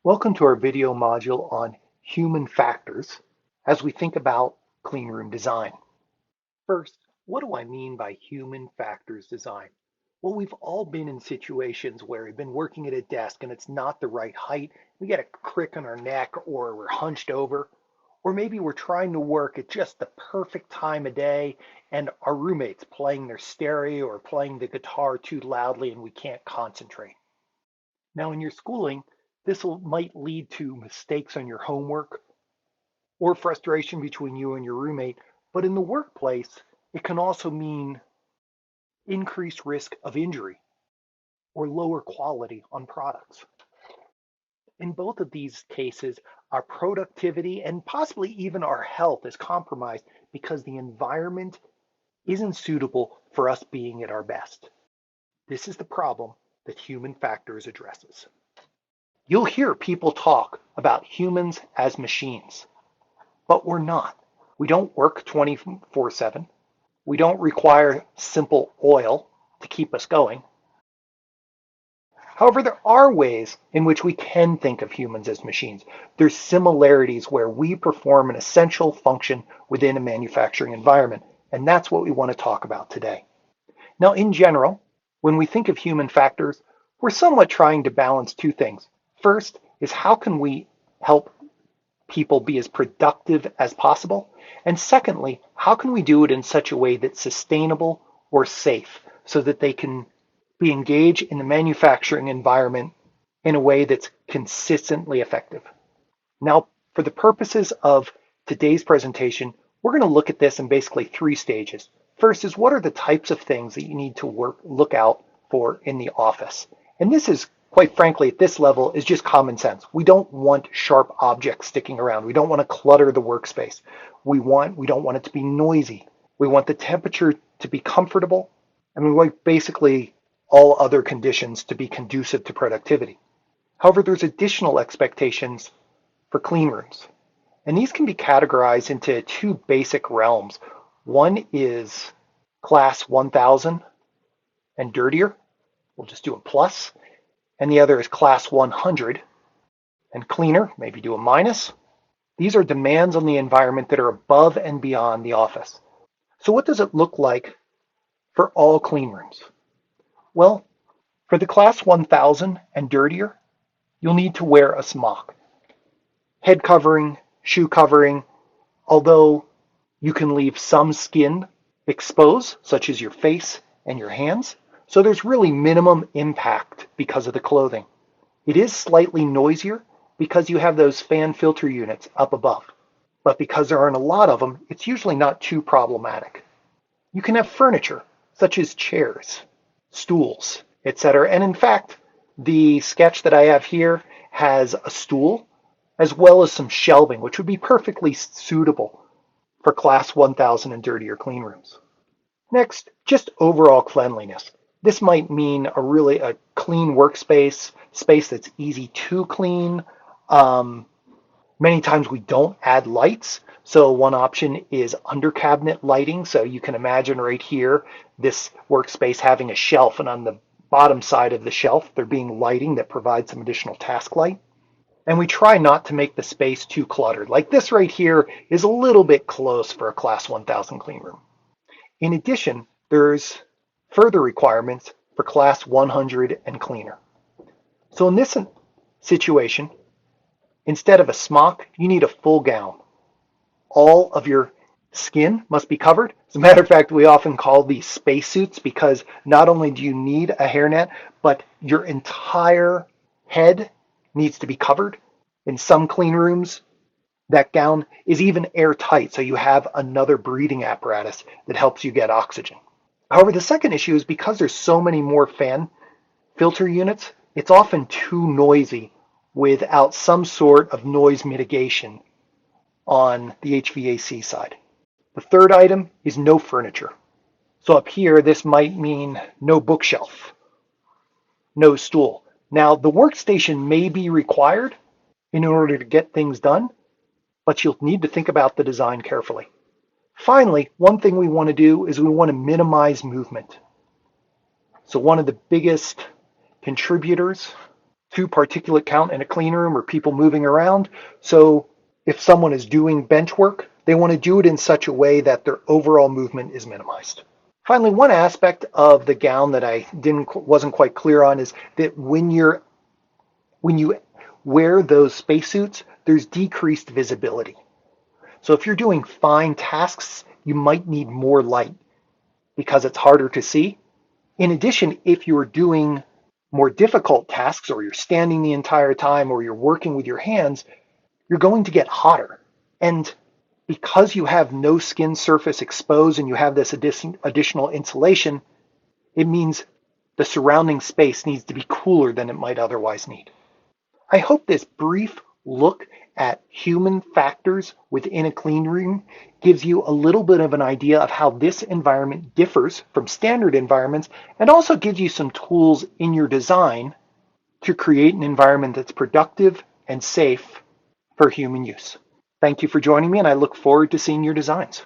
Welcome to our video module on human factors as we think about cleanroom design. First, what do I mean by human factors design? Well, we've all been in situations where we've been working at a desk and it's not the right height. We get a crick on our neck or we're hunched over, or maybe we're trying to work at just the perfect time of day and our roommate's playing their stereo or playing the guitar too loudly and we can't concentrate. Now, in your schooling, might lead to mistakes on your homework or frustration between you and your roommate. But in the workplace, it can also mean increased risk of injury or lower quality on products. In both of these cases, our productivity and possibly even our health is compromised because the environment isn't suitable for us being at our best. This is the problem that human factors addresses. You'll hear people talk about humans as machines, but we're not. We don't work 24/7. We don't require simple oil to keep us going. However, there are ways in which we can think of humans as machines. There's similarities where we perform an essential function within a manufacturing environment, and that's what we want to talk about today. Now, in general, when we think of human factors, we're somewhat trying to balance two things. First is how can we help people be as productive as possible? And secondly, how can we do it in such a way that's sustainable or safe so that they can be engaged in the manufacturing environment in a way that's consistently effective? Now, for the purposes of today's presentation, we're going to look at this in basically three stages. First is what are the types of things that you need to look out for in the office? And this is, quite frankly, at this level, is just common sense. We don't want sharp objects sticking around. We don't want to clutter the workspace. We don't want it to be noisy. We want the temperature to be comfortable, and we want basically all other conditions to be conducive to productivity. However, there's additional expectations for clean rooms, and these can be categorized into two basic realms. One is class 1000 and dirtier. We'll just do a plus. And the other is class 100 and cleaner, maybe do a minus. These are demands on the environment that are above and beyond the office. So what does it look like for all clean rooms? Well, for the class 1000 and dirtier, you'll need to wear a smock. Head covering, shoe covering, although you can leave some skin exposed, such as your face and your hands. So there's really minimum impact because of the clothing. It is slightly noisier because you have those fan filter units up above. But because there aren't a lot of them, it's usually not too problematic. You can have furniture, such as chairs, stools, etc. And in fact, the sketch that I have here has a stool as well as some shelving, which would be perfectly suitable for class 1000 and dirtier clean rooms. Next, just overall cleanliness. This might mean a clean workspace, space that's easy to clean. Many times we don't add lights. So one option is under cabinet lighting. So you can imagine right here, this workspace having a shelf, and on the bottom side of the shelf, there being lighting that provides some additional task light. And we try not to make the space too cluttered. Like this right here is a little bit close for a class 1000 clean room. In addition, there's further requirements for class 100 and cleaner. So in this situation, instead of a smock, you need a full gown. All of your skin must be covered. As a matter of fact, we often call these spacesuits because not only do you need a hairnet, but your entire head needs to be covered. In some clean rooms, that gown is even airtight, so you have another breathing apparatus that helps you get oxygen. However, the second issue is because there's so many more fan filter units, it's often too noisy without some sort of noise mitigation on the HVAC side. The third item is no furniture. So up here, this might mean no bookshelf, no stool. Now, the workstation may be required in order to get things done, but you'll need to think about the design carefully. Finally, one thing we want to do is we want to minimize movement. So one of the biggest contributors to particulate count in a clean room or people moving around. So if someone is doing bench work, they want to do it in such a way that their overall movement is minimized. Finally, one aspect of the gown that I wasn't quite clear on is that when you wear those spacesuits, there's decreased visibility. So if you're doing fine tasks, you might need more light because it's harder to see. In addition, if you're doing more difficult tasks or you're standing the entire time or you're working with your hands, you're going to get hotter. And because you have no skin surface exposed and you have this additional insulation, it means the surrounding space needs to be cooler than it might otherwise need. I hope this brief look at human factors within a clean room gives you a little bit of an idea of how this environment differs from standard environments and also gives you some tools in your design to create an environment that's productive and safe for human use. Thank you for joining me, and I look forward to seeing your designs.